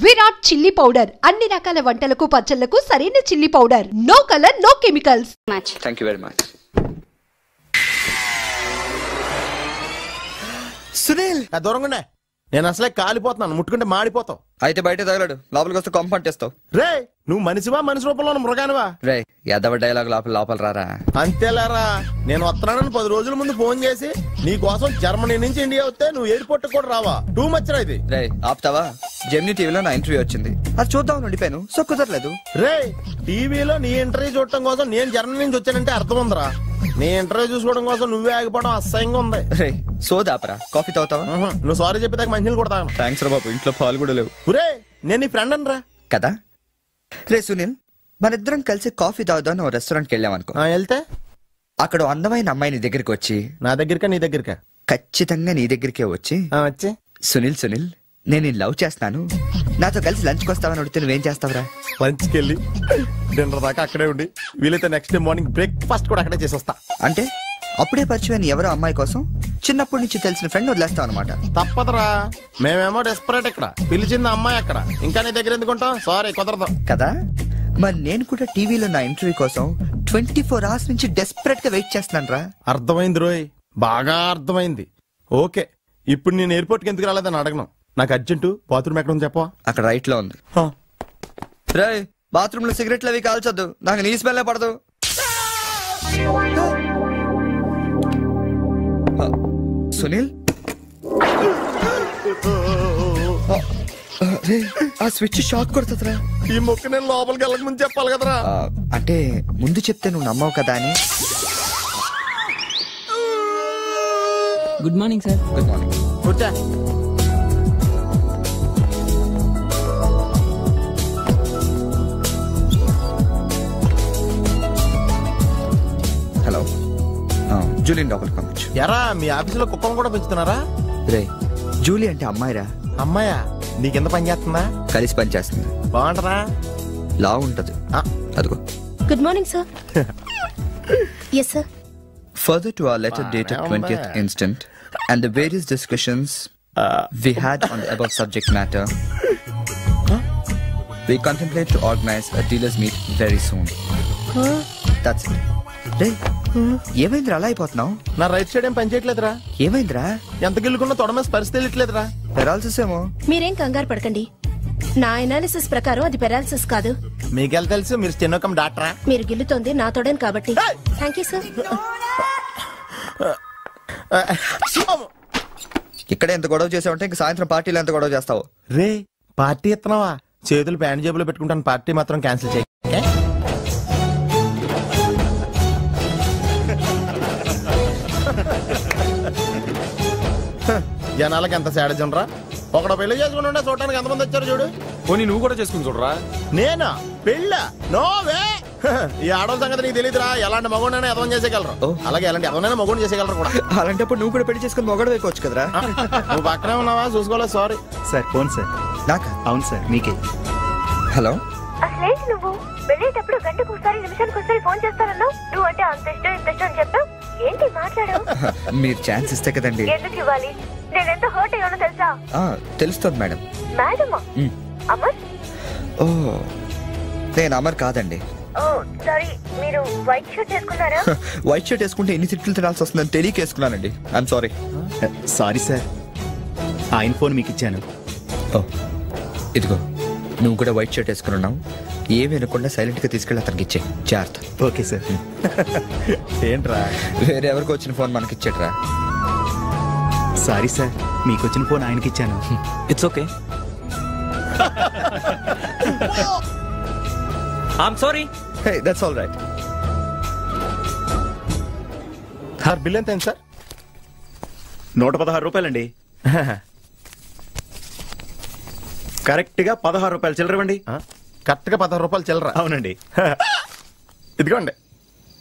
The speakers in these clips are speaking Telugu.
విరాట్ చిల్లీ పౌడర్ అన్ని రకాల వంటలకు పచ్చళ్లకు సరైన chilli powder. No colour no chemicals. Thank you very much. Sunil దూరంగా నేను అసలే కాలిపోతున్నాను, ముట్టుకుంటే మాడిపోతావు. అయితే బయట తగలడు, లోపలికి వస్తే కంపంటేస్తావు. రే నువ్వు మనిషివా మనిషి రూపంలో మృగానివా? రే ఎదవ డైలాగ్ లోపల రారా. అంతేలారా, నేను వస్తున్నానని 10 రోజుల ముందు ఫోన్ చేసి నీ కోసం జర్మనీ నుంచి ఇండియా వస్తే నువ్వు ఎయిర్పోర్ట్ కూడా రావా? టూ మచ్ రా ఇది. రే ఆపుతావా? జెమినీ టీవీలో నా ఇంటర్వ్యూ వచ్చింది, అది చూద్దాం ఉండిపోయాను. సో కుదరలేదు. రే టీవీలో నీ ఇంటర్వ్యూ చూడటం కోసం నేను జర్మనీ నుంచి వచ్చానంటే అర్థం ఉందిరా. నీ ఇంటర్వ్యూ చూసుకోవడం కోసం నువ్వే ఆగిపోవడం అసహ్యంగా ఉంది. రే సోదాపరా, కాఫీ తాగుతావా? నువ్వు సారీ చెప్పేదాకా మంచినీళ్ళు కూడా తాగను. థ్యాంక్స్ రా బాబు, ఇంట్లో పాలు కూడా లేవు. రే నేను నీ ఫ్రెండ్ అని రా కదా. రే సునీల్, మనిద్దరం కలిసి కాఫీ తాగుదాం ఓ రెస్టారెంట్కి వెళ్ళామనుకో. వెళ్తే అక్కడ అందమైన అమ్మాయి నీ దగ్గరికి వచ్చి, నా దగ్గరికా నీ దగ్గరికా? ఖచ్చితంగా నీ దగ్గరికే వచ్చి వచ్చి సునీల్ నేను లవ్ చేస్తాను, నాతో కలిసి లంచ్కి వస్తావని అడిగితే నువ్వేం చేస్తావురా? లంచ్కి వెళ్ళి డిన్నర్ దాకా అక్కడే ఉండి వీలైతే నెక్స్ట్ డే మార్నింగ్ బ్రేక్ఫాస్ట్ కూడా అక్కడే చేసి వస్తా. అంటే అప్పుడే పరిచయం ఎవరో అమ్మాయి కోసం చిన్నప్పటి నుంచి తెలిసిన ఫ్రెండ్ వదిలేస్తావు అనమాట. తప్పదురా, మేమేమో డెస్పరేట్ ఇక్కడ, పిలిచింది అమ్మాయి అక్కడ, ఇంకా నీ దగ్గర ఎందుకుంటాం? సారీ కుదరదు కదా. మరి నేను కూడా టీవీలో నా ఇంటర్వ్యూ కోసం 24 hours నుంచి డెస్పరేట్ గా వెయిట్ చేస్తున్నాను రా. అర్థమైంది రోయ్, బాగా అర్థమైంది. ఓకే, ఇప్పుడు నేను ఎయిర్పోర్ట్కి ఎందుకు రాలేదని అడగను. నాకు అర్జెంటు బాత్రూమ్ ఎక్కడ ఉంది చెప్పవా? అక్కడ రైట్ లో ఉంది. రే బాత్రూమ్ లో సిగరెట్లు అవి కాల్చొద్దు, నాకు నీ స్మెల్ పడదు. సునీల్ ఆ స్విచ్ షాక్ కొడుతుందిరా. ఈ మొక్క నేను లోపలికి వెళ్ళక ముందు చెప్పాలి కదరా. అంటే ముందు చెప్తే నువ్వు నమ్మవు కదా అని. Good morning sir. Good morning. కూర్చో. హలో, జూలియన్ లోపలికి పంపించు. ఎరా మీ ఆఫీసులో కుక్కను కూడా పెంచుతున్నారా? రే జూలీ అంటే అమ్మాయిరా. అమ్మాయా? నీకెంత పని చేస్తుందా? కలిసి పని చేస్తుంది. బాగుంటరా? లా ఉంటది. అదిగో. Good morning sir. Yes sir. Further to our letter dated 20th instant and the various discussions we had on the above subject matter, we contemplate to organize a dealers meet very soon. That's it. రే ఏమైందిరా అలా అయిపోతున్నావు? నా రైట్ సైడ్ ఏం పని చేయట్లేదురా. ఏమైందిరా? ఎంత గిల్లుకున్నా తొడమే స్పర్శ తెలియట్లేదురా. పెరాలసిస్ ఏమో. మీరేం కంగారు పడకండి, నా అనాలిసిస్ ప్రకారం అది పెరాలసిస్ కాదు. మీకెళ్ళ తెలుసు, మీరు స్టెనోకం డాక్టరా? మీరు గిల్లుతోంది నా తోడని కాబట్టి. Thank you sir. ఇక్కడ ఎంత గొడవ చేసావంటే ఇంక సాయంత్రం పార్టీలో ఎంత గొడవ చేస్తావు? రే పార్టీ ఇస్తున్నావా? చేతులు ప్యాంట్ జేబులో పెట్టుకుంటాను, పార్టీ మాత్రం క్యాన్సిల్ చేయి. జనాలకి ఎంత సాడజం రా. ఒకడు పెళ్లి చేసుకుని ఉండే చూడటానికి ఎంతమంది వచ్చారు చూడు. పోనీ నువ్వు కూడా చేసుకుని చూడరా. నేనా పెళ్ళ? నోవే. ఈ ఆడవాళ్ళ సంగతి నీకు తెలియదురా. ఎలాంటి మగోడైనా ఎదవం చేసేయగలరు, అలాగే ఎలాంటి ఎదవనైనా మగోడు చేసేయగలరు కూడా. అలాంటప్పుడు నువ్వు కూడా పెళ్లి చేసుకుని మొగడు వేయవచ్చు కదరా. నువ్వు పక్కనే ఉన్నావా? చూసుకోలేదు. Sorry sir. Phone sir. నాకా? అవును సార్, మీకే. హలో. అసలేంటి నువ్వు వెళ్ళేటప్పుడు గంటకు ఒకసారి నిమిషానికి ఒకసారి ఫోన్ చేస్తానన్నావు. నువ్వు అంటే అంత ఇష్టం ఇంత ఇష్టం అని చెప్పావు. ఏంటి మాట్లాడు? మీరు ఛాన్స్ ఇస్తే కదండి. ఎందుకు ఇవ్వాలి? నేను ఎంత హర్ట్ అయ్యానో తెలుసా? తెలుస్తుంది మేడం. మేడమా? అమర్? ఓ నేను అమర్ కాదండి. ఓ సారీ, మీరు వైట్ షర్ట్ వేసుకున్నారా? వైట్ షర్ట్ వేసుకుంటే ఎన్ని తిట్లు తినాల్సి వస్తుందని తెలియక వేసుకున్నానండి. I'm sorry. సారీ సార్, ఆయన ఫోన్ మీకు ఇచ్చాను. ఓ ఇదిగో, నువ్వు కూడా వైట్ షర్ట్ వేసుకున్నావు. ఏమి వినకుండా సైలెంట్ గా తీసుకెళ్ళి అతనికి ఇచ్చే. జాగ్రత్త. Okay sir. ఏంట్రా వేరే ఎవరికి వచ్చిన ఫోన్ మనకి ఇచ్చేట్రా. సారీ సార్, మీకు వచ్చిన ఫోన్ ఆయనకి ఇచ్చాను. It's okay. I'm sorry. Hey that's all right. Sir bill ఎంత సార్? 116 రూపాయలండి. కరెక్ట్ గా 16 రూపాయలు చిల్లరవండి. కరెక్ట్ గా 16 రూపాయలు చిల్లర? అవునండి. ఇదిగోండి.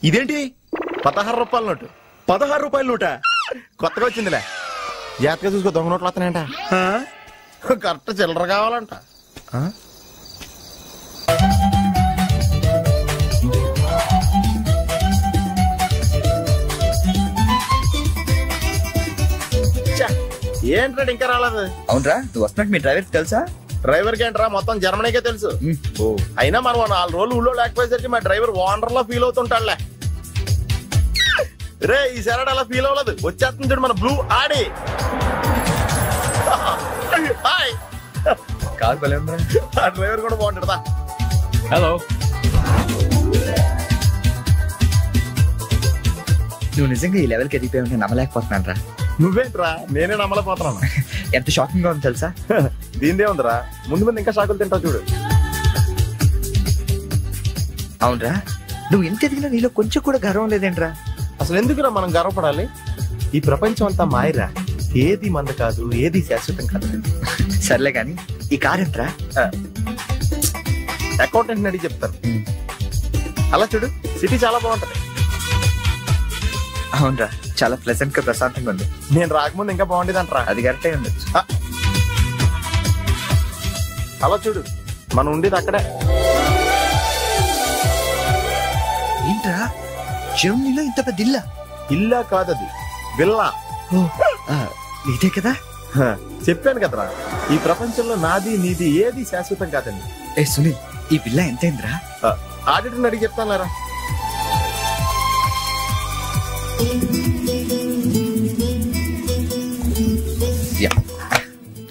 ఇదేంటి? 16 రూపాయల నోటు. 16 రూపాయల నోట? కొత్తగా వచ్చిందిలే. జాగ్రత్తగా చూసుకో, దొంగ నోట్లు వస్తున్నాయంట. కరెక్ట్ చిల్లర కావాలంట. ఏంట్రా ఇంకా రాలేదు? అవునరా, నువ్వు వస్తున్నట్టు మీ డ్రైవర్ తెలుసా? డ్రైవర్ కి ఏంట్రా మొత్తం జర్మనీకే తెలుసు. అయినా మనం 4 రోజులు ఊళ్ళో లేకపోయేసరికి మా డ్రైవర్ ఓనర్ లో ఫీల్ అవుతుంటాడులే. రే ఈ సరడ్ అలా ఫీల్ అవ్వలేదు, వచ్చేస్తుంది చూడు మన బ్లూ ఆడి. హాయ్. కాదు భలే ఉందా? ఆ డ్రైవర్ కూడా బాగుంటాడా? హలో. నువ్వు నిజంగా ఈ లెవెల్కి ఎదిగిపోయి ఉంటే నమ్మలేకపోతున్నాను రా. నువ్వేంట్రా, నేనే నమ్మలేకపోతున్నాను. ఎంత షాకింగ్ గా ఉంది తెలుసా? దీనిదే ఉందిరా, ముందు ముందు ఇంకా షాకులు తింటావు చూడు. అవునరా, నువ్వు ఎంత ఎదిగినా నీలో కొంచెం కూడా గర్వం లేదేంట్రా? అసలు ఎందుకురా మనం గర్వపడాలి? ఈ ప్రపంచం అంతా మాయరా, ఏది మంద కాదు, ఏది శాశ్వతం కాదు. సర్లే గాని ఈ కార్ ఎంతరా? అకౌంటెంట్ అడిగి చెప్తారు. అలా చూడు, సిటీ చాలా బాగుంటది. అవునరా, చాలా ప్లెజెంట్ గా ప్రశాంతంగా ఉంది. నేను రాకముందు ఇంకా బాగుండేదంటరా. అది కరెక్టే ఉండొచ్చు. అలా చూడు, మనం ఉండేది అక్కడే. ఏంట్రా, జర్మనీలో ఇంత పెద్ద ఇల్లా? ఇల్లా కాదది, విల్లా. ఇదే కదా? చెప్పాను కదరా, ఈ ప్రపంచంలో నాది నీది ఏది శాశ్వతం కాదండి. ఏ సునీల్, ఈ విల్లా ఎంతైందిరా? ఆడిటర్ అడిగి చెప్తాను లేరా.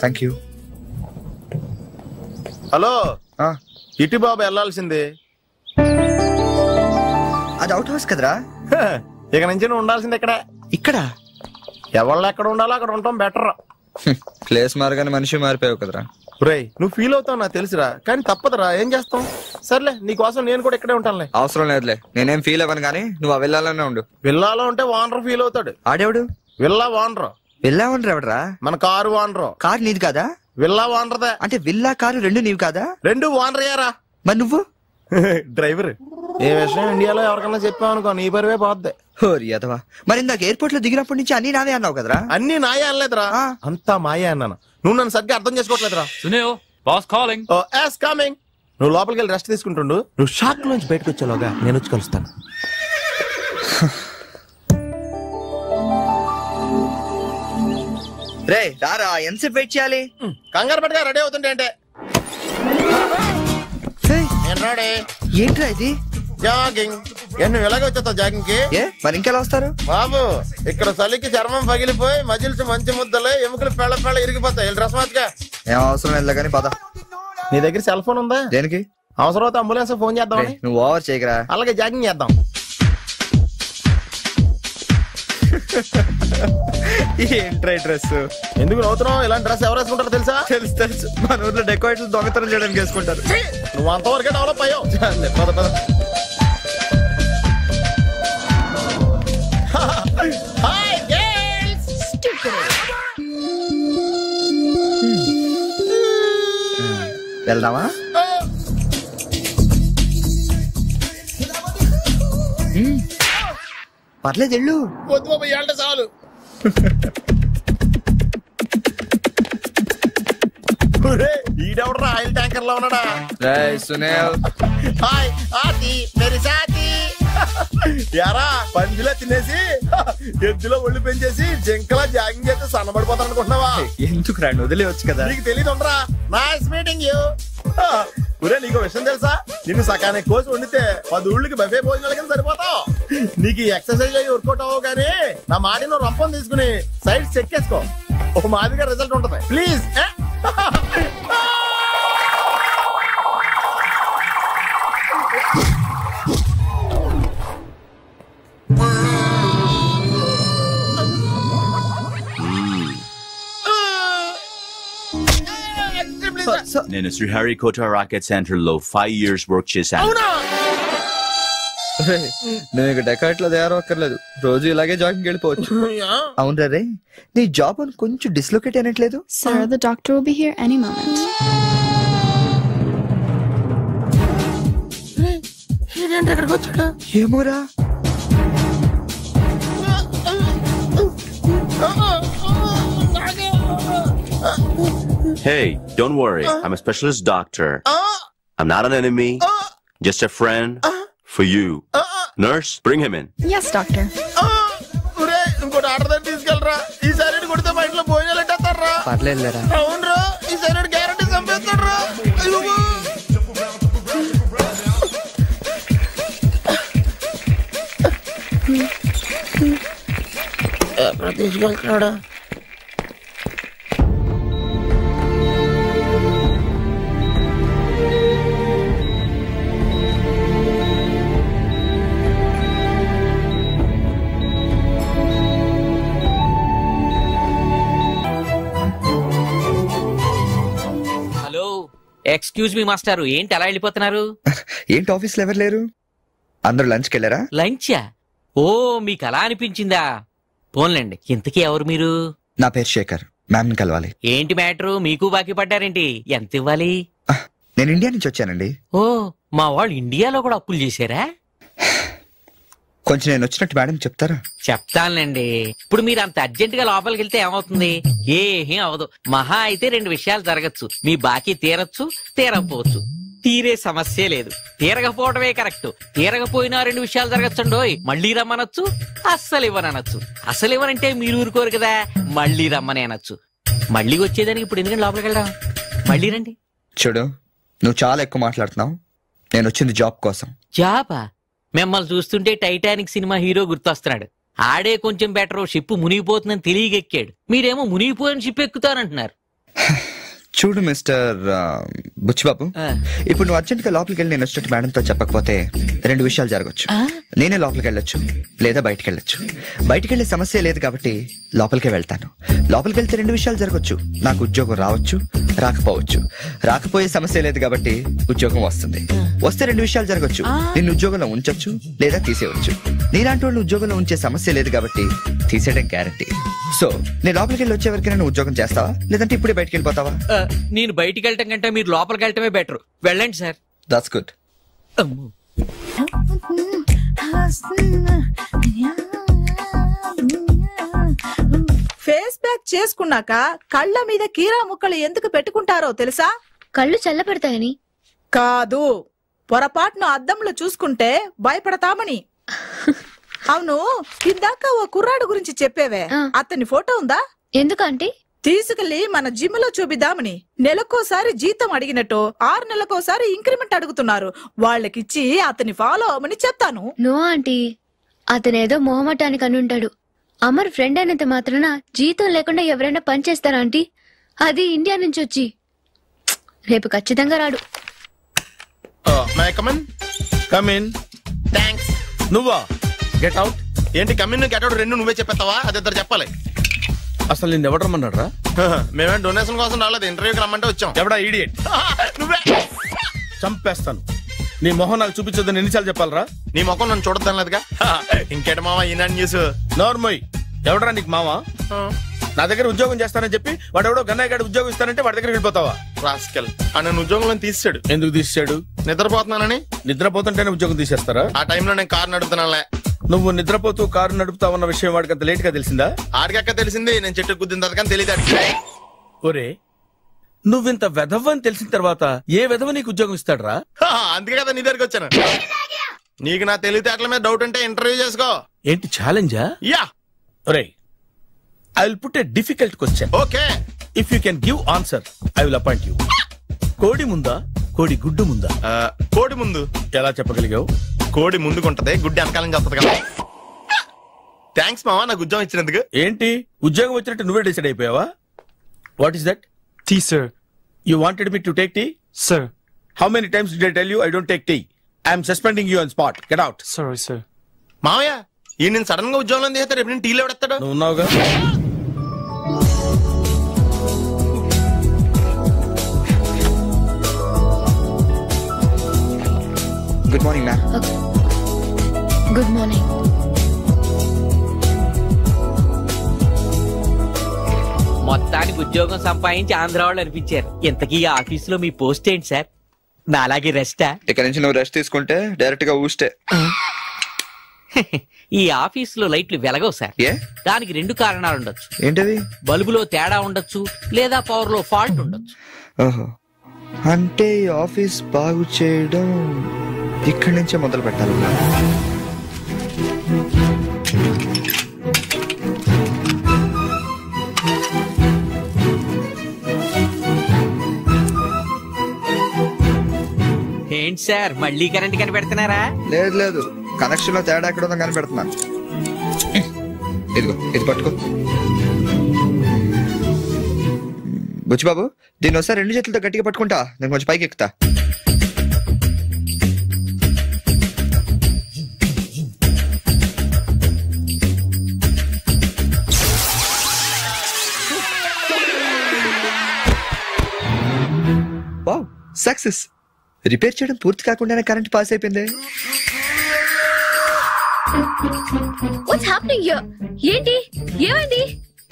Thank you. హలో, ఇటు బాబు వెళ్ళాల్సింది. అది అవుట్ హౌస్ కదరా? ఇక నుంచి నువ్వు ఉండాల్సింది ఇక్కడే. ఇక్కడ ఎవళ్ళు ఎక్కడ ఉండాలో అక్కడ ఉండటం బెటర్. ప్లేస్ మారగానే మనిషి మారిపోయావు కదరా. రేయ్, నువ్వు ఫీల్ అవుతావు నాకు తెలుసురా, కానీ తప్పదురా, ఏం చేస్తాం. సర్లే, నీకోసం నేను కూడా ఇక్కడే ఉంటానులే. అవసరం లేదులే, నేనేం ఫీల్ అవ్వను కానీ నువ్వు ఆ విల్లాలోనే ఉండు. విల్లాలో ఉంటే ఓనర్ ఫీల్ అవుతాడు. ఆడేవాడు? Villa owner. విల్లా ఓనర్ ఎవడరా? మన కారు ఓనర్. కారు నీది కాదా? విల్లా ఓనర్దే. అంటే విల్లా కారు రెండు నీవి కాదా? రెండు ఓనర్ అయ్యారా. మరి నువ్వు డ్రైవర్. ఏ విషయం ఇండియాలో ఎవరికన్నా చెప్పావనుకో నీ పరివే పోద్ది. అదవా, మరి ఇందాక ఎయిర్పోర్ట్ లో దిగినప్పటి నుంచి అన్ని నావే అన్నావు కదరా? అన్ని నాయే అనలేదురా, అంతా మాయే అన్నాను. నువ్వు నన్ను సరిగ్గా అర్థం చేసుకోవట్లేదురా. Sunil, boss calling. Oh yes coming. నువ్వు లోపలికి వెళ్ళి రెస్ట్ తీసుకుంటుండు, నువ్వు షాక్ నుంచి బయటకు వచ్చేలోగా నేను వచ్చి కలుస్తాను. రే రారా, ఎంతసేపు వెయిట్ చేయాలి? కంగారు పట్టుగా రెడీ అవుతుంటే అంటే ఏంట్రా ఇది? జాగింగ్. నువ్వు ఎలాగ వచ్చేస్తావు జాగింగ్ కి? మరి ఇంకెలా వస్తారు బాబు? ఇక్కడ చలికి చర్మం పగిలిపోయి మజిల్స్ మంచి ముద్దలే, ఎముకలు పెళ్ళ పెళ్ళ ఇరిగిపోతాయి. డ్రెస్ మార్చుగా. ఏం అవసరం లేదు కానీ పద. నీ దగ్గర సెల్ ఫోన్ ఉందా? దేనికి? అవసరం అయితే అంబులెన్స్ ఫోన్ చేద్దామని. నువ్వు ఓవర్ చేయకరా. అలాగే జాగింగ్ చేద్దాం. ఏంట్రా డ్రెస్? ఎందుకు నవ్వుతున్నావు? ఇలాంటి డ్రెస్ ఎవరు వేసుకుంటారో తెలుసా? తెలుసు తెలుసు, మన ఊర్లో డెకోరేట్లు దొంగతనం చేయడానికి వేసుకుంటారు. నువ్వు అంతవరకే డెవలప్ అయ్యావు. పద పద. వెళ్దామా? పర్లేదు వెళ్ళు. వద్దు బాబు, ఇవాళ చాలు. ఈడెవడరా ఆయిల్ ట్యాంకర్ లో ఉన్నాడా? సునీల్. హాయ్ ఆతి మేరీ సాతి. యారా, పందిలా తినేసి ఎద్దులో ఒళ్ళు పెంచేసి జింకలా జాగింగ్ చేస్తే సన్నబడిపోతాను అనుకుంటున్నావా? ఎందుకు రండి, వదిలేవచ్చు కదా. నీకు తెలియదు ఉండరా. Nice meeting you. ఒరే, నీకు విషయం తెలుసా? నిన్ను సకానికి కోసి వండితే 10 ఊళ్ళకి బఫే భోజనాలు కింద సరిపోతావు. నీకు ఈ ఎక్సర్సైజ్ అయ్యి వర్కౌట్ అవ్వవు కానీ నా మాడి నువ్వు రంపం తీసుకుని సైడ్ చెక్ చేసుకో, ఒక మాదిరిగా రిజల్ట్ ఉంటుంది. ప్లీజ్. నేను శ్రీహరికోట రాకెట్ సెంటర్ లో 5 years వర్క్ చేశాను. నేను ఇక డెకాట్ లో తయారక్కర్లేదు, రోజు ఇలాగే జాగింగ్ వెళ్ళిపోవచ్చు. అవును రే, నీ జాబ్ అని కొంచెం dislocate అయినట్లేదు? Sir, the doctor will be here any moment. ఏమోరా. Hey, don't worry. I'm a specialist doctor. I'm not an enemy. Just a friend for you. Nurse, bring him in. Yes, doctor. ఇంకోటి ఆర్డర్ తీసుకెళ్ళరా. ఈసారి కొడితే మా ఇంట్లో భోజనాలు ఎట్టేస్తారా? పర్లేదురా. అవునరా, ఈసారి గ్యారెంటీ చంపేస్తాడు. తీసుకెళ్ళరా. ఎక్కడ తీసుకెళ్తున్నాడా? హలో, ఎక్స్క్యూజ్ మీ మాస్టారు, ఏంటి అలా వెళ్ళిపోతున్నారు? ఏంటి ఆఫీస్ లో ఎవరు లేరు? అందరూ లంచ్కి వెళ్ళారా? లంచా? ఓ, మీకు అలా అనిపించిందా? పోన్లేండి. ఇంతకీ ఎవరు మీరు? నా పేరు శేఖర్. మ్యామ్ ని కలవాలి. ఏంటి మ్యాటరు? మీకు బాకీ పడ్డారేంటి? ఎంత ఇవ్వాలి? నేను ఇండియా నుంచి వచ్చానండి. ఓ, మా వాళ్ళు ఇండియాలో కూడా అప్పులు చేశారా? కొంచెం నేను వచ్చినట్టు మేడం చెప్తారా? చెప్తానులేండి. ఇప్పుడు మీరు అంత అర్జెంట్ గా లోపలికి వెళ్తే ఏమవుతుంది? ఏం అవదు. మహా అయితే 2 విషయాలు జరగచ్చు. మీ బాకీ తీరచ్చు, తీరకపోవచ్చు. తీరే సమస్య లేదు. తీరకపోవడమే కరెక్ట్. తీరకపోయినా 2 విషయాలు జరగచ్చండోయ్. మళ్ళీ రమ్మనొచ్చు, అస్సలు ఇవ్వనొచ్చు. అసలు ఇవ్వనంటే మీరు ఊరుకోరు కదా, మళ్ళీ రమ్మని అనొచ్చు. మళ్ళీ వచ్చేదానికి ఇప్పుడు ఎందుకంటే లోపలికి వెళ్దాం. మళ్ళీ రండి. చూడు, నువ్వు చాలా ఎక్కువ మాట్లాడుతున్నావు. నేను వచ్చింది జాబ్ కోసం. జాబా? మిమ్మల్ని చూస్తుంటే టైటానిక్ సినిమా హీరో గుర్తొస్తున్నాడు. ఆడే కొంచెం బెటర్. షిప్ మునిగిపోతుందని తెలియగెక్కాడు. మీరేమో మునిగిపోయిన షిప్ ఎక్కుతానంటున్నారు. చూడు మిస్టర్ బుచ్చిబాబు, ఇప్పుడు నువ్వు అర్జెంట్ గా లోపలికి వెళ్ళి నేను వచ్చినట్టు మేడంతో చెప్పకపోతే 2 విషయాలు జరగచ్చు. నేనే లోపలికి వెళ్ళొచ్చు, లేదా బయటికి వెళ్ళొచ్చు. బయటికి వెళ్ళే సమస్య లేదు కాబట్టి లోపలికే వెళ్తాను. లోపలికి వెళ్తే 2 విషయాలు జరగచ్చు. నాకు ఉద్యోగం రావచ్చు, రాకపోవచ్చు. రాకపోయే సమస్య లేదు కాబట్టి ఉద్యోగం వస్తుంది. వస్తే 2 విషయాలు జరగచ్చు. నిన్ను ఉద్యోగంలో ఉంచొచ్చు, లేదా తీసేయవచ్చు. నీలాంటి వాళ్ళు ఉద్యోగంలో ఉంచే సమస్య లేదు కాబట్టి తీసేయడం గ్యారంటీ. సో నేను లోపలికి వెళ్ళి వచ్చే వరకు నేను ఉద్యోగం చేస్తావా, లేదంటే ఇప్పుడే బయటికి వెళ్ళిపోతావా? నేను బయటికి వెళ్ళటం కంటే మీరు లోపలికి వెళ్ళటమే బెటర్. వెళ్ళండి sir. That's good. Face pack చేసుకున్నాక కళ్ళ మీద కీరా ముక్కలు ఎందుకు పెట్టుకుంటారో తెలుసా? కళ్ళు చల్లబడతాయని కాదు, పొరపాటును అద్దంలో చూసుకుంటే భయపడతామని. అవును, ఇందాక ఓ కుర్రాడు గురించి చెప్పేవే, అతని ఫోటో ఉందా? ఎందుకంటే తీసుకెళ్లి మన జిమ్ లో చూపిద్దామని. నెలకోసారి జీతం అడిగినట్టు 6 నెలకోసారి ఇంక్రిమెంట్ అడుగుతున్నారు. వాళ్ళకిచ్చి అతని ఫాలో అవ్వమని చెప్తాను. నో ఆంటీ, అతనేదో మొహమాటానికి అనుంటాడు. అమర్ ఫ్రెండ్ అయినంత మాత్రాన జీతం లేకుండా ఎవరైనా పని చేస్తారా ఆంటీ? అది ఇండియా నుంచి వచ్చి. రేపు ఖచ్చితంగా రాడు. నువ్వా? Get out. ఏంటి కమిన్ గెట్ అవుట్ 2 నువ్వే చెప్పేస్తావా? అది ఇద్దరు చెప్పాలి. అసలు నేను ఎవరు రమ్మన్నారా? మేమే డొనేషన్ కోసం రాలేదు, ఇంటర్వ్యూకి రమ్మంటే వచ్చాం. ఎవడా ఈడియట్? నువ్వే. చంపేస్తాను. నీ మొహం నాకు చూపించొద్దని ఎన్నిసార్లు చెప్పాలరా? నీ ముఖం నన్ను చూడద్దాం లేదుగా. ఇంకేట మావా ఈనాడు న్యూస్. నోర్మోయ్, ఎవడరా నీకు మావా? నా దగ్గర ఉద్యోగం చేస్తానని చెప్పి వాడు ఎవడో గన్నయ్య గారి ఉద్యోగం ఇస్తానంటే వాడి దగ్గర వెళ్ళిపోతావా? రాస్కెల్. నన్ను ఉద్యోగంలో తీసాడు. ఎందుకు తీసాడు? నిద్రపోతున్నానని. నిద్రపోతుంటేనే ఉద్యోగం తీసేస్తారా? ఆ టైంలో నేను కారు నడుపుతున్నానులే. నువ్వు నిద్రపోతూ కారు నడుపుతావన్న విషయం వాడికి అంత లేట్ గా తెలిసిందా? ఆడికక్క తెలిసింది, నేను చెట్టు గుద్దిన తర్వాత కానీ తెలియదు. ఒరే, నువ్వింత వెధవ్ అని తెలిసిన తర్వాత ఏ వెధవ నీకు ఉద్యోగం ఇస్తాడరా? అందుకే కదా నీ దగ్గరికి వచ్చాను. నీకు నా తెలివితేటల మీద డౌట్ ఉంటే ఇంటర్వ్యూ చేసుకో. ఏంటి ఛాలెంజా? యా. ఒరే, I will put a difficult question. Okay. If you can give answer I will appoint you. కోడి ముందా, కోడి గుడ్డు ముందా? కోడి ముందు. ఎలా చెప్పగలిగావు? కోడి ముందుకుంటది, గుడ్డి వెనకాలం చేస్తుంది కదా. థ్యాంక్స్ మావా నాకు ఉద్యోగం ఇచ్చినందుకు. ఏంటి ఉద్యోగం వచ్చినట్టు నువ్వే డిసైడ్ అయిపోయావా? What is that? Tea sir. You wanted me to take tea? Sir. How many times did I tell you I don't take tea? I am suspending you on spot. Get out. Sorry, sir. మావయ్య, ఈ నేను సడన్ గా ఉద్యోగంలో తీస్తాడు. రేపు నేను టీలో ఎవడెత్తాడు? నువ్వు ఉన్నావుగా. Good morning ma'am. Good morning. మొత్తానికి ఉద్యోగం సంపాదించి ఆంధ్ర వాళ్ళు అనిపించారు. ఇంతకీ ఆఫీసులో మీ పోస్ట్ ఏంటి సార్? నాలాగే రెస్టా? ఇక్కడ నుంచి నువ్వు రెస్ట్ తీసుకుంటే డైరెక్ట్ గా ఊస్తే. ఈ ఆఫీసులో లైట్లు వెలగవు సార్. దానికి 2 కారణాలు ఉండొచ్చు. ఏంటవి? బల్బులో తేడా ఉండొచ్చు, లేదా పవర్ లో ఫాల్ట్ ఉండొచ్చు. ఓహో, అంటే ఈ ఆఫీస్ బాగు చేయడం ఇక్కడి నుంచే మొదలు పెట్టాలి. ఏంటి సార్ మళ్ళీ కరెంట్ కనిపెడుతున్నారా? లేదు లేదు, కనెక్షన్ లో తేడా ఎక్కడ ఉందో కనిపెడుతున్నాను. ఇదిగో ఇది పట్టుకో. బుచ్చిబాబు దీన్ని ఒకసారి 2 చేతులతో గట్టిగా పట్టుకుంటా, నేను కొంచెం పైకి ఎక్కుతా. Wow, success. రిపేర్ చేయడం పూర్తి కాకుండానే కరెంట్ పాస్ అయిపోయింది. What's happening here? ఏంటి ఏమైంది?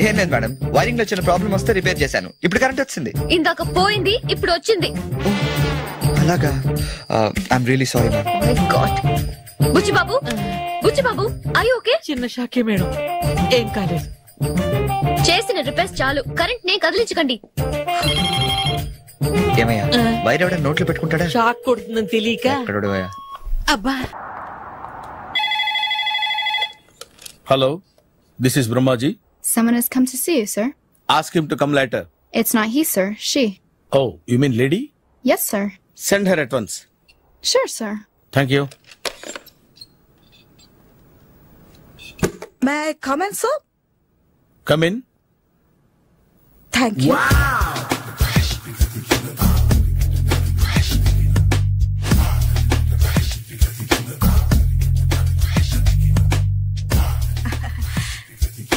ఏం లేదు మేడం, వైరింగ్ లో చిన్న ప్రాబ్లం వస్తే రిపేర్ చేశాను, ఇప్పుడు కరెంట్ వచ్చింది. ఇందాక పోయింది, ఇప్పుడు వచ్చింది. అలాగా, I'm really sorry madam. My God. Buchibabu, Buchibabu, I okay? చిన్న షాకే మేడం, ఏం కాలేదు. చేసిన రిపేర్స్ చాలు, కరెంట్ నే కదిలించకండి. ఏమయ్యా, వైర్ ఎవడ నోట్లో పెట్టుకుంటాడా? షాక్ కొడుతుందని తెలియక. అబ్బా. Hello, this is Brahmaji. Someone has come to see you, sir. Ask him to come later. It's not he, sir. She. Oh, you mean lady? Yes, sir. Send her at once. Sure, sir. Thank you. May I come in, sir? Come in. Thank you.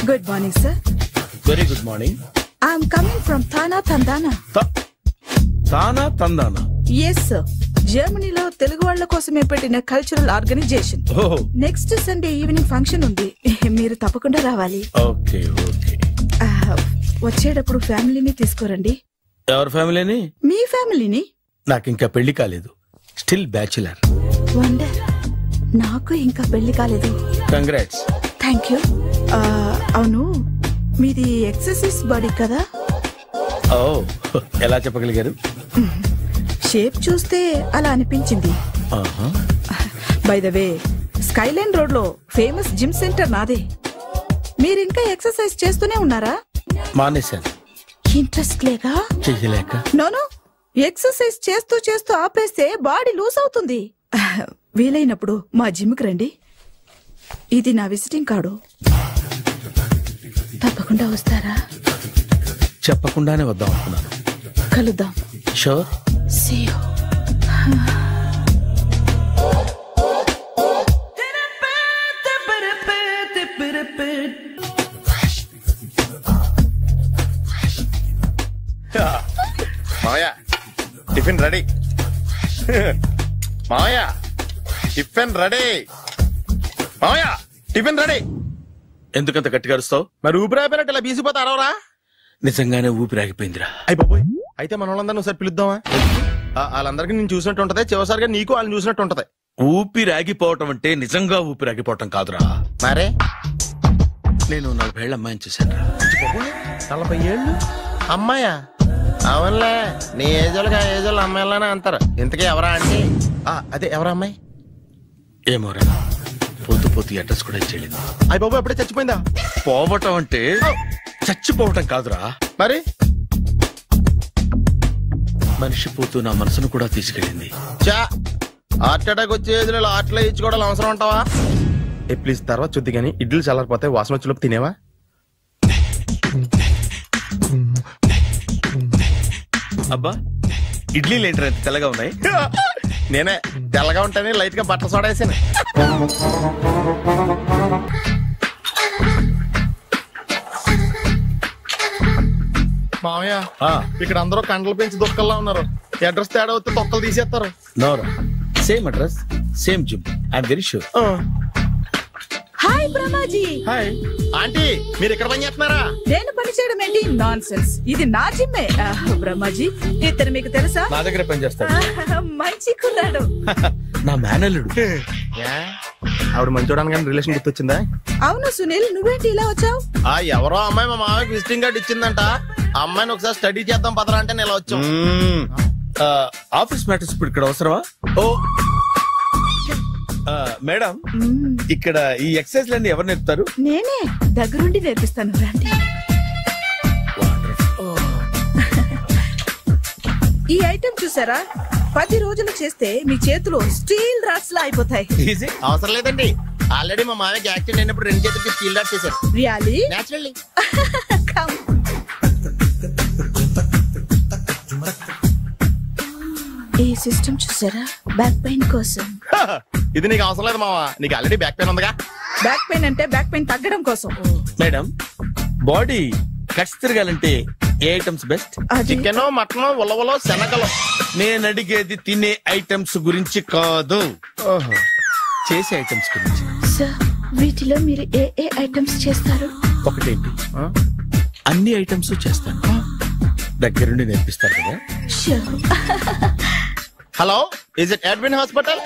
Good morning, sir. Very good morning. I'm coming from Thana Tandana. Thana Tandana? Yes, sir. జర్మనీలో తెలుగు వాళ్ళ కోసమే పెట్టిన cultural organisation. Next Sunday evening function ఉంది, మీరు తప్పకుండా రావాలి. Okay okay. వచ్చేటప్పుడు ఫ్యామిలీని తీసుకోరండి. ఎవరి ఫ్యామిలీని? మీ ఫ్యామిలీని. నాకు ఇంకా పెళ్లి కాలేదు, స్టిల్ బ్యాచులర్. వండర్, నాకు ఇంకా పెళ్లి కాలేదు. కంగ్రాట్స్. Thank you. అవును, మీది ఎక్సర్సైజ్ బాడీ కదా? ఓ, ఎలా చెప్పగలిగారు? షేప్ చూస్తే అలా అనిపించింది. By the way, Skyline road లో ఫేమస్ జిమ్ సెంటర్ నాదే. మీరు ఇంకా ఎక్సర్సైజ్ చేస్తూనే ఉన్నారా? మానేశాను. ఇంట్రెస్ట్ లేక? చెయ్యలేక. నోను, ఎక్సర్సైజ్ చేస్తూ చేస్తూ ఆపేస్తే బాడీ లూజ్ అవుతుంది. వీలైనప్పుడు మా జిమ్ కి రండి. ఇది నా విజిటింగ్ కార్డు. తప్పకుండా వస్తారా? చెప్పకుండానే వద్దాం అనుకున్నాను. కలుద్దాం. షూర్. See you. మావయ్య, టిఫిన్ రెడీ. మావయ్య, టిఫిన్ రెడీ. మావయ్య, టిఫిన్ రెడీ. ఎందుకంత గట్టిగా అరుస్తావు? మరి ఊపిరి అయిపోయినట్టు ఇలా బీసిపోతే అరవరా? నిజంగానే ఊపిరాగిపోయిందిరా. అయిపోయి అయితే మన వాళ్ళందరినీ ఒకసారి పిలుద్దామా? వాళ్ళందరికీ నేను చూసినట్టు ఉంటది, చివరిసారిగా నీకు వాళ్ళని చూసినట్టు ఉంటది. ఊపిరాగిపోవటం అంటే నిజంగా ఊపిరాగిపోవటం కాదురా. మరే నేను 40 ఏళ్ల అమ్మాయిని చూశాను. 40 ఏళ్ళు అమ్మాయా? అవునులే, నీ ఏజోళ్ళకి ఆ ఏజోళ్ళు అమ్మాయిలానే అంటారు. ఇంతకీ ఎవరా అంటే? అదే ఎవరా అమ్మాయి? ఏమోరా, పొద్దు పొద్దు అడ్రస్ కూడా ఇచ్చేయలేదు. అయ్య బాబు, ఎప్పుడే చచ్చిపోయిందా? పోవటం అంటే చచ్చిపోవటం కాదురా. మరి మనిషి పోతూ నా మనసును కూడా తీసుకెళ్ళింది. చా, హార్ట్ అటాక్ వచ్చే ఏజ్లో హార్ట్లో ఇచ్చుకోవడం అవసరం ఉంటావా? ప్లీజ్ తర్వాత చూద్ది కానీ ఇడ్లీ చల్లారిపోతే వాసన వచ్చేలోపు తినేవా? అబ్బా, ఇడ్లీ లేంటరా ఎంత తెల్లగా ఉన్నాయి? నేనే తెల్లగా ఉంటానే లైట్ గా బట్టలు సోడా వేసాను. మామయ్య, ఇక్కడ అందరూ కండలు పెంచి దుక్కల్లా ఉన్నారు. అడ్రస్ తేడా వస్తే తొక్కలు తీసేస్తారు. నోరా, same address, same gym. I'm very sure. Hi Brahmaji. Hi aunty, మీరు ఇక్కడ పని చేస్తున్నారా? నేను పని చేయడం ఏంటి? నాన్ సెన్స్, ఇది నా జిమ్మే. బ్రహ్మాజీ, ఇతను మీకు తెలుసా? నా దగ్గర పని చేస్తాడు. మంచి కుర్రాడు. నా మేనల్లుడు. ఆవిడ మంచి చూడడానికి రిలేషన్ గుర్తొచ్చిందా? అవును సునీల్, నువ్వేంటి ఇలా వచ్చావు? ఎవరో అమ్మాయి మా మామయ్యకి విజిటింగ్ కార్డు ఇచ్చిందంట. ఆ అమ్మాయిని ఒకసారి స్టడీ చేద్దాం పదరా అంటే నేను ఇలా వచ్చాం. ఆఫీస్ మ్యాటర్స్ ఇప్పుడు ఇక్కడ అవసరమా? ఓ మేడం, ఇక్కడ ఈ ఎక్సర్సైజ్ లన్నీ ఎవరు నేర్పుతారు? నేనే దగ్గరుండి నేర్పిస్తాను, రండి. ఈ ఐటెం చూసారా? 10 రోజులు చేస్తే మీ చేతులు స్టీల్ రాట్స్ లా అయిపోతాయి. అవసరం లేదండి, ఆల్రెడీ మా మామయ్యకి యాక్సిడెంట్ అయినప్పుడు 2 చేతులకి స్టీల్ డాట్ చేశారు. రియల్లీ? నేచురల్లీ. ఈ సిస్టమ్ చూసారా, బ్యాక్ పెయిన్ కోసం. ఇది నీకు అవసరం లేదు మావా, నీకు ఆల్రెడీ బ్యాక్ పెయిన్ ఉందిగా. బ్యాక్ పెయిన్ అంటే బ్యాక్ పెయిన్ తగ్గడం కోసం. మేడం, బాడీ కట్స్ తిరగాలంటే ఏ ఐటమ్స్ బెస్ట్? చికెన్, మటన్, ఉలవలో, శనగలు. నేను అడిగేది తినే ఐటమ్స్ గురించి కాదు, చేసే ఐటమ్స్ గురించి. సార్, వీటిలో మీరు ఏ ఏ ఐటమ్స్ చేస్తారు? ఒకటేంటి, అన్ని ఐటమ్స్ చేస్తాను. దగ్గరుండి నేర్పిస్తారు కదా. Hello, is it Edwin Hospital?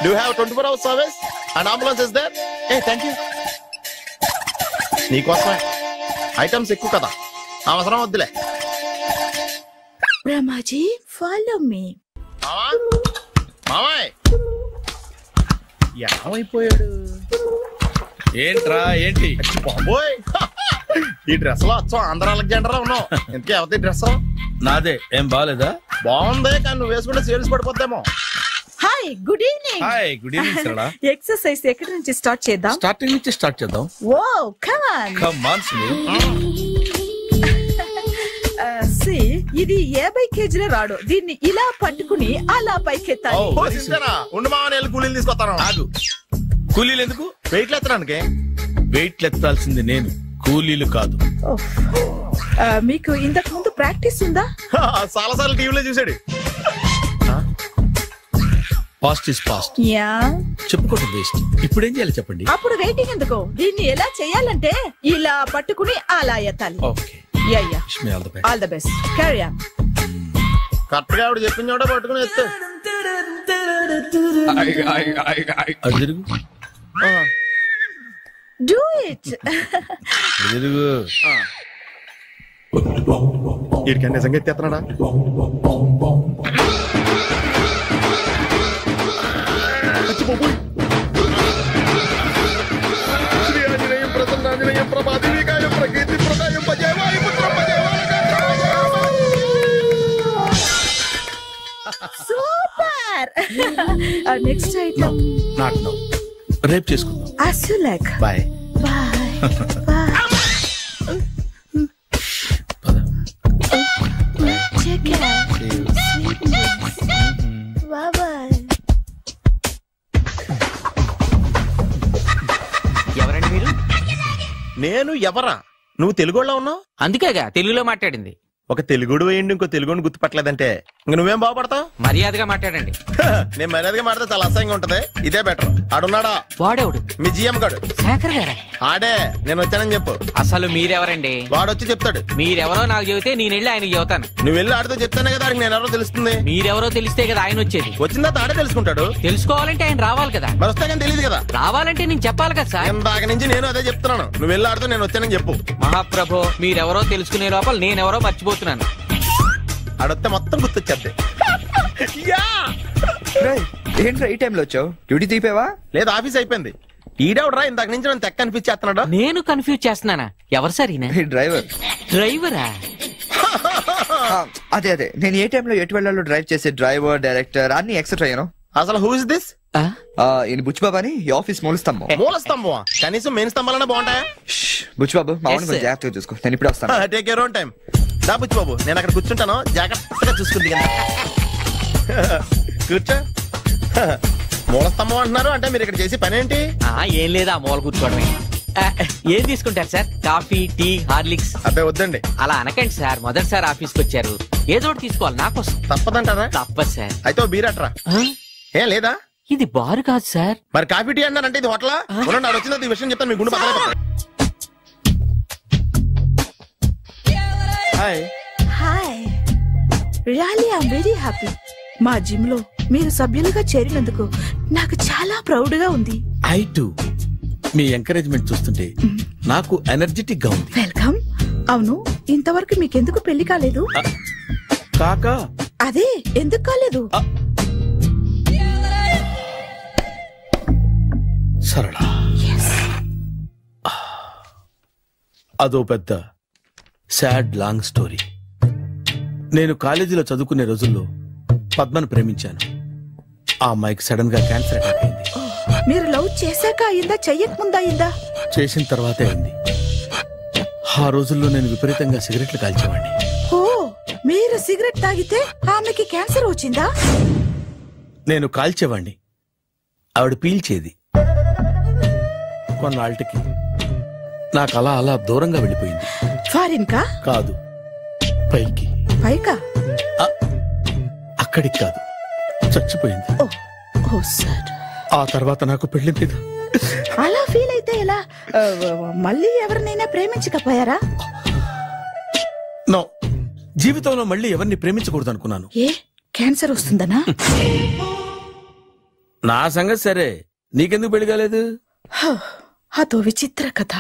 Do you have 24 hours service? An ambulance is there? Hey, thank you. నీకోసమే ఐటమ్స్ ఎక్కువ కదా, అవసరం వద్దులే. Ramaji, follow me. మామాయ్ ఏమైపోయాడు? ఏంట్రా ఏంటి? బాబోయ్, ఈ డ్రెస్ లో వచ్చాం ఆంధ్ర అలెగ్జాండర్ ఉన్నావు. ఇంతకీ ఎవరి డ్రెస్? నాదే. ఏం బాగాలేదా? బాగుంది, కానీ నువ్వు వేసుకుంటే సేల్స్ పడిపోద్దేమో. Hi, good evening. Hi, good evening Sarala. Exercise ఎక్కడి నుంచి స్టార్ట్ చేద్దాం? స్టార్టింగ్ నుంచి స్టార్ట్ చేద్దాం. Oh, come on. Come on Sunil. ఇది 50 కేజీల రాడు. దీన్ని ఇలా పట్టుకుని అలా పైకెత్తాలి. ఉండు మామ, నేను కూలీలు తీసుకొస్తాను. ఆగు, కూలీలు ఎందుకు? వెయిట్లు ఎత్తడానికి. వెయిట్లు ఎత్తాల్సింది నేను, కూలీలు కాదు. మీకు ఇంతకు ముందు ప్రాక్టీస్ ఉందా? చాలా సార్లు టీవీలో చూసాడు. Past is past. యా, చెప్పుకోవడం వేస్ట్. ఇప్పుడు ఏం చేయాలి చెప్పండి. అప్పుడు వెయిటింగ్ ఎందుకు? దీన్ని ఎలా చేయాలంటే ఇలా పట్టుకుని అలా ఎత్తాలి. Okay, yeah yeah, all the best. Carry on. Correct గా ఆవిడ చెప్పిన చోట పట్టుకుని ఎత్తు. అటు తిరుగు. Do it. తిరుగు. వీడికి నిజంగా ఎత్తేస్తున్నాడా? శ్రీ ఆంజనేయం ప్రసన్నాంజనేయం ప్రభాదివికాయం ప్రకీర్తి ప్రదాయం భజేవాయు పుత్రం super. Next item not now, రేపు చేసుకుందాం. as you like. Bye bye bye. Take care. Bye bye. ఎవరండి మీరు? నేను ఎవరా? నువ్వు తెలుగులో ఉన్నావు. అందుకేగా తెలుగులో మాట్లాడింది. ఒక తెలుగుడు వేయండి, ఇంకో తెలుగుని గుర్తుపట్టలేదంటే ఇంక నువ్వేం బాగుపడతావు? మర్యాదగా మాట్లాడండి. నేను మర్యాదగా మాట్లాడితే చాలా అసహ్యంగా ఉంటది. ఇదే బెటర్. ఆడున్నాడా? వాడేవుడు? మీ జిఎం గాడు. శేఖర్ గారా? ఆడే. నేను వచ్చానని చెప్పు. అసలు మీరెవరండి? వాడు వచ్చి చెప్తాడు. మీరెవరో నాకు చెబితే నేను వెళ్ళి ఆయనకి చెబుతాను. నువ్వు వెళ్ళి ఆడితో చెప్తానే కదా ఆడికి నేను ఎవరో తెలుస్తుంది. మీరెవరో తెలిస్తే కదా ఆయన వచ్చేది. వచ్చిందా ఆడే తెలుసుకుంటాడు. తెలుసుకోవాలంటే ఆయన రావాలి కదా. మరి వస్తే కానీ తెలియదు కదా. రావాలంటే నేను చెప్పాలి కదా సార్. ఇందాక నుంచి నేను అదే చెప్తున్నాను. నువ్వు వెళ్ళి ఆడితో నేను వచ్చానని చెప్పు. మహాప్రభు, మీరెవరో తెలుసుకునే లోపల నేనెవరో మర్చిపోతున్నాను. ఆడొస్తే మొత్తం గుర్తొచ్చేద్ది. ఏంట్రా ఈ టైంలో వచ్చావు? డ్యూటీ తీపావా? లేదు, ఆఫీస్ అయిపోయింది. ఈడెవడరా ఇందాక నుంచి నన్ను తెక్క అనిపించేస్తున్నాడు. నేను కన్ఫ్యూజ్ చేస్తున్నానా? ఎవరు సార్ ఈయన? డ్రైవర్. డ్రైవరా? అదే అదే, నేను ఏ టైంలో ఎటు వెళ్ళాలో డ్రైవ్ చేసే డ్రైవర్, డైరెక్టర్ అన్ని ఎక్సెట్రా. అసలు హూ ఇస్ దిస్? ఈయన బుచ్చిబాబు అని, ఈ ఆఫీస్ మూల స్తంభం. మూల స్తంభం? కనీసం మెయిన్ స్తంభాలనే బాగుంటాయా? బుచ్చిబాబు, మా వాడిని కొంచెం జాగ్రత్తగా చూసుకో. నేను ఇప్పుడు వస్తాను. Take your own time. దా బుచ్చిబాబు, నేను అక్కడ కూర్చుంటాను, జాగ్రత్తగా చూసుకుంది. కూర్చో. మూల స్తంభం అంటున్నారు అంటే మీరు ఇక్కడ చేసి పని ఏంటి? ఏం లేదా, మూల కూర్చోవడమే. ఏం తీసుకుంటారు సార్? Coffee, tea, Horlicks? అబ్బాయి వద్దండి. అలా అనకండి సార్, మొదటిసారి ఆఫీస్కి వచ్చారు, ఏదో ఒకటి తీసుకోవాలి నా కోసం. తప్పదంటారా? తప్పదు సార్. అయితే బీరట్రా. ఏం లేదా? ఇది బారు కాదు సార్. మరి కాఫీ టీ అన్నారంటే ఇది హోటలా? నాడు వచ్చిందో ఈ విషయం చెప్తాను, మీ గుండె పక్కన. Hi hi, really I'm very happy. మా జిమ్ లో మీరు సభ్యులుగా చేరినందుకు నాకు చాలా ప్రౌడ్ గా ఉంది. I to. మీ ఎంకరేజ్మెంట్ చూస్తుంటే నాకు ఎనర్జెటిక్ గా ఉంది. వెల్కమ్. అవును, ఇంతవరకు మీకెందుకు పెళ్లి కాలేదు? కాకా అదే, ఎందుకు కాలేదు? సరళ, అదో పెద్ద సాడ్ లాంగ్ స్టోరీ. నేను కాలేజీలో చదువుకునే రోజుల్లో పద్మను ప్రేమించాను. ఆ అమ్మాయికి సడన్ గా క్యాన్సర్ అటాక్ అయింది. మీరు లవ్ చేశాక అయిందా, చెయ్యక ముందా అయిందా? చేసిన తర్వాతే అయింది. ఆ రోజుల్లో నేను విపరీతంగా సిగరెట్లు కాల్చేవాడిని. ఓ, మీరు సిగరెట్ తాగితే ఆమెకి క్యాన్సర్ వచ్చిందా? నేను కాల్చేవాణ్ణి, ఆవిడ పీల్చేది. కొన్నాళ్ళకి నాకు అలా అలా దూరంగా వెళ్ళిపోయింది. ఫారిన్ కా? కాదు, పైకి. పైకా? అక్కడికి కాదు, చచ్చిపోయింది. ఓ సార్. ఆ తర్వాత నాకు పెళ్లి మీద. అలా ఫీల్ అయితే ఎలా? మళ్ళీ ఎవరినైనా ప్రేమించకపోయారా? నో, జీవితంలో మళ్ళీ ఎవరిని ప్రేమించకూడదు అనుకున్నాను. ఏ, క్యాన్సర్ వస్తుందనా? నా సంగతి సరే, నీకెందుకు పెళ్లి కాలేదు? అదో విచిత్ర కథ.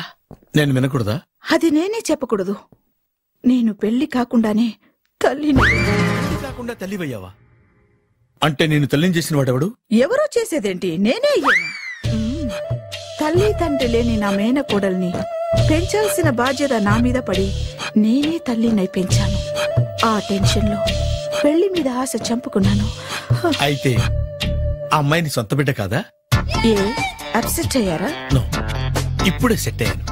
నేను వినకూడదా? అది నేనే చెప్పకూడదు. నేను పెళ్లి కాకుండానే తల్లిని. పెళ్లి కాకుండా తల్లివయ్యావా? అంటే నేను తల్లిని చేసిన వాడెవడు? ఎవరో చేసేదేంటి, నేనే అయ్యాను. తల్లి తండ్రి లేని నా మేనకోడల్ని పెంచాల్సిన బాధ్యత నా మీద పడి నేనే తల్లినై పెంచాను. ఆ టెన్షన్ లో పెళ్లి మీద ఆశ చంపుకున్నాను. అయితే ఆ అమ్మాయిని సొంత బిడ్డ కాదా? ఏ, అప్సెట్ అయ్యారా? నో, ఇప్పుడే సెట్ అయ్యాను.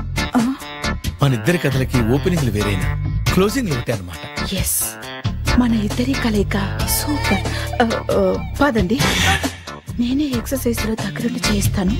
మన ఇద్దరి కథలకి ఓపెనింగ్లు వేరైనా క్లోజింగ్లు ఒకటే అన్నమాట. ఎస్, మన ఇద్దరి కలయిక సూపర్. పదండి, నేనే ఎక్సర్సైజ్ లో దగ్గరుండి చేయిస్తాను.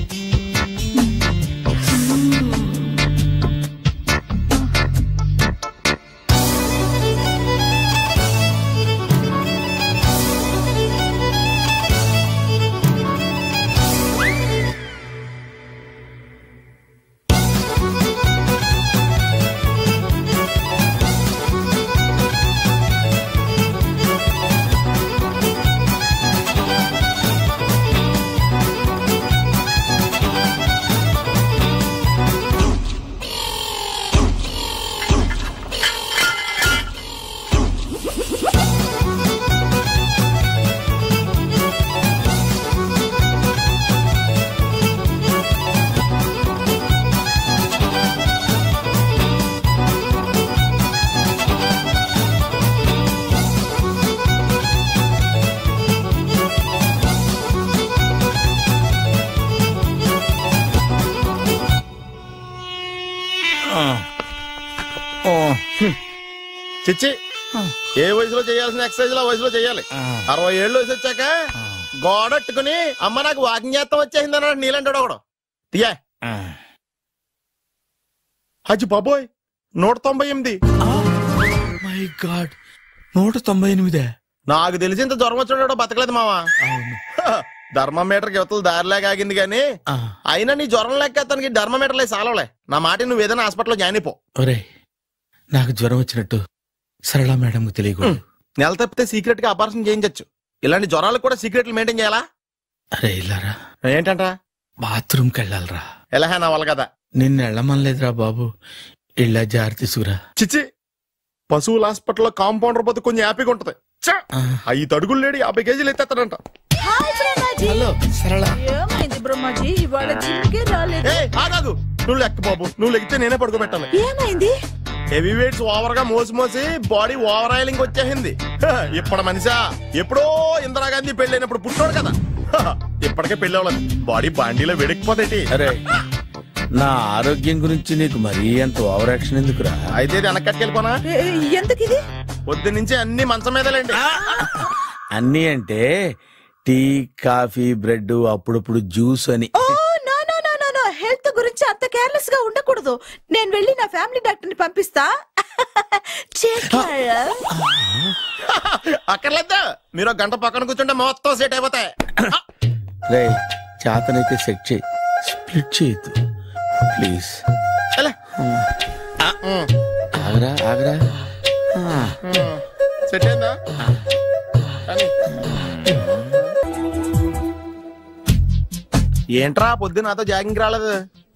చిచ్చి, ఏ వయసులో చేయాల్సిన ఎక్సర్సైజ్ ఆ వయసులో చేయాలి. 60 ఏళ్ళు వయసు వచ్చాక గోడట్టుకుని అమ్మ నాకు వాకింగ్ చేస్తాం వచ్చేసింది అన్నాడు నీలంటాడు ఒకడు. తీయా అచ్చి బాబోయ్, 198. My God, 198. నాకు తెలిసి ఇంత జ్వరం వచ్చాడో బతకలేదు మావా. ధర్మమీటర్ యువతలు దారిలాగా ఆగింది గాని అయినా నీ జ్వరం లెక్క అతనికి ధర్మమీటర్లే సాలవలే. నా మాట నువ్వు ఏదైనా హాస్పిటల్లో జాయిన్ అయిపో. ఒరే, నాకు జ్వరం వచ్చినట్టు సరళ మేడం తెలియకూడదు. నెల తప్పితే సీక్రెట్ గా ఆపరేషన్ చేయించచ్చు. ఇలాంటి జ్వరాలకు కూడా సీక్రెట్లు మెయింటైన్ చేయాలా? అరే ఇల్లారా, ఏంటంట? బాత్రూమ్కి వెళ్ళాలరా. ఎలాహే నా వాళ్ళ కదా. నిన్ను వెళ్ళమనలేదురా బాబు, ఇళ్ళ జారి తీసుకురా. చిచ్చి, పశువుల హాస్పిటల్లో కాంపౌండర్ పోతే కొంచెం హ్యాపీగా ఉంటది. 5 అడుగులు లేడి 50 కేజీలు ఎత్తేస్తాడంట. హలో సరళ. ఏమైంది బ్రహ్మాజీ, ఇవాళ జిమ్కే రాలేదు? ఆగాదు, నువ్వు లెక్క బాబు. నువ్వు లెక్కితే నేనే పడుకోబెట్టాలి. ఏమైంది? హెవీ వెయిట్స్ ఓవర్ గా మోసి బాడీ ఓవర్ ఆయిలింగ్ వచ్చేసింది. ఇప్పుడు మనిషా ఎప్పుడో ఇందిరాగాంధీ పెళ్ళైనప్పుడు పుట్టినోడు కదా. ఇప్పటికే పెళ్లి అవ్వలేదు, బాడీ బాండీలో వెడికిపోతేటి. అరే, నా ఆరోగ్యం గురించి నీకు మరీ అంత ఓవర్ యాక్షన్ ఎందుకురా? అయితే వెనకట్టుకెళ్ళిపోనా? ఎందుకు ఇది? పొద్దు నుంచి అన్ని మంచం మీదలేండి. అన్ని అంటే టీ, కాఫీ, బ్రెడ్, అప్పుడప్పుడు జ్యూస్ అని. హెల్త్ గురించి అంత కేర్లెస్ గా ఉండకూడదు. నేను వెళ్ళి నా ఫ్యామిలీ డాక్టర్ ని పంపిస్తా. అక్కర్లేదా, మీరు 1 గంట పక్కన కూర్చుంటే మొత్తం సెట్ అయిపోతాయి. రే, చేతనైతే సెట్ చేయి, స్ప్లిట్ చేయొద్దు ప్లీజ్. ఆగరా ఆగరా. సెట్ అయిందా? ఏంట్రా పొద్దున నాతో జాగింగ్ రాలేదు?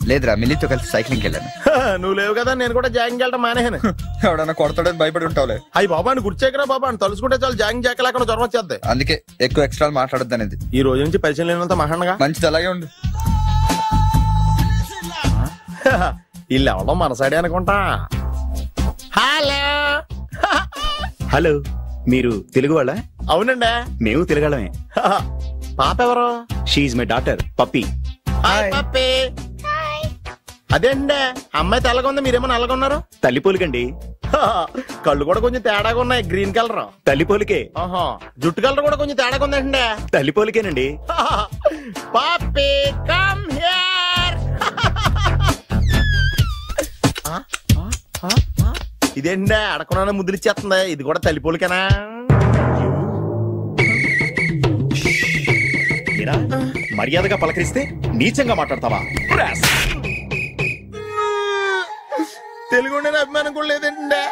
లేదురా, మిల్లీతో కలిసి సైక్లింగ్ వెళ్ళాను. నువ్వు లేవు కదా, నేను కూడా జాగింగ్ వెళ్ళడం మానేహాను. ఎవడన్నా కొడతాడని భయపడి ఉంటావులే. అయ్యి బాబా, అని గుర్చేకరా బాబా, అని తలుసుకుంటే చాలు జాగింగ్ చేయలేకుండా జ్వరం వచ్చేద్ది. అందుకే ఎక్కువ ఎక్స్ట్రా మాట్లాడద్దు అనేది. ఈ రోజు నుంచి పరిచయం లేనంత మహానగా. మంచిది, అలాగే ఉండు. వీళ్ళు ఎవడో మనసాడే అనుకుంటా. హలో హలో, మీరు తెలుగు వాళ్ళ? అవునండి. మేము తెలుగాళ్ళమే. పాప ఎవరు? షీఈ్ మై డాటర్ పప్పి. పప్పి. అదేండి అమ్మాయి తెల్లగా ఉంది, మీరేమో నల్లగా ఉన్నారు. తల్లిపోలికండి. కళ్ళు కూడా కొంచెం తేడాగా ఉన్నాయి, గ్రీన్ కలర్. తల్లిపోలికే. జుట్టు కలర్ కూడా కొంచెం తేడాగా ఉందండి. తల్లిపోలికేనండి. పప్పి కమ్ హియర్. ఇదేంటి అడగకుండా ముద్దులు ఇచ్చేస్తుంది, ఇది కూడా తల్లిపోలికేనా? మర్యాదగా పలకరిస్తే నీచంగా మాట్లాడతావా? తెలుగు అభిమానం కూడా లేదండి.